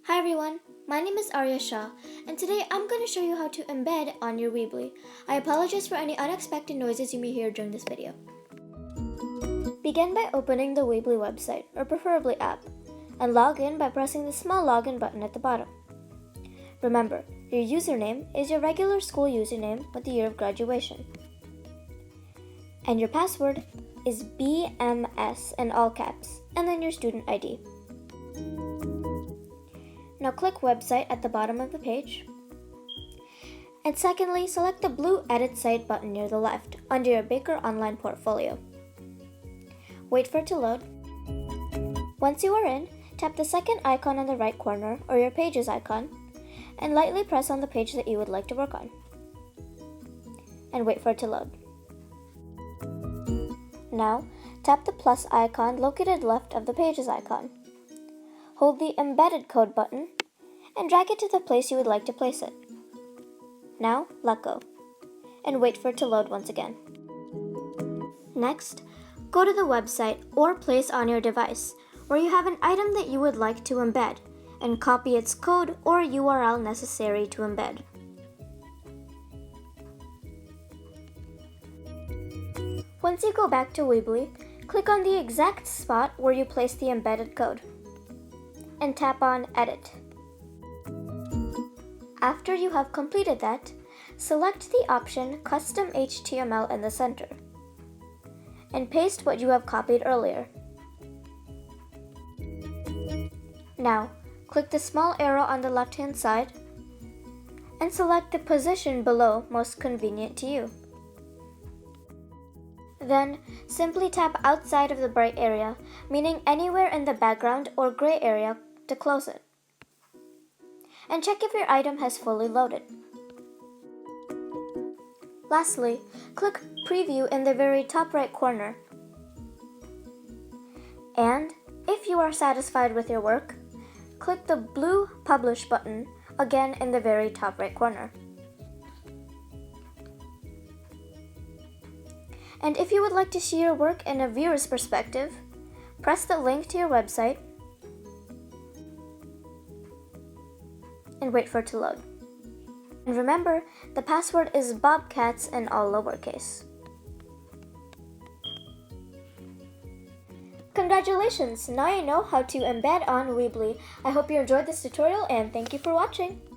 Hi everyone, my name is Arya Shah, and today I'm going to show you how to embed on your Weebly. I apologize for any unexpected noises you may hear during this video. Begin by opening the Weebly website, or preferably app, and log in by pressing the small login button at the bottom. Remember, your username is your regular school username with the year of graduation. And your password is BMS in all caps, and then your student ID. Now click Website at the bottom of the page. And secondly, select the blue Edit Site button near the left under your Baker Online portfolio. Wait for it to load. Once you are in, tap the second icon on the right corner, or your Pages icon, and lightly press on the page that you would like to work on. And wait for it to load. Now, tap the plus icon located left of the Pages icon. Hold the Embedded Code button and drag it to the place you would like to place it. Now, let go, and wait for it to load once again. Next, go to the website or place on your device where you have an item that you would like to embed, and copy its code or URL necessary to embed. Once you go back to Weebly, click on the exact spot where you placed the embedded code, and tap on Edit. After you have completed that, select the option Custom HTML in the center, and paste what you have copied earlier. Now, click the small arrow on the left-hand side, and select the position below most convenient to you. Then, simply tap outside of the bright area, meaning anywhere in the background or gray area, to close it. And check if your item has fully loaded. Lastly, click Preview in the very top right corner. And, if you are satisfied with your work, click the blue Publish button, again in the very top right corner. And if you would like to see your work in a viewer's perspective, press the link to your website and wait for it to load. And remember, the password is Bobcats in all lowercase. Congratulations! Now you know how to embed on Weebly. I hope you enjoyed this tutorial and thank you for watching.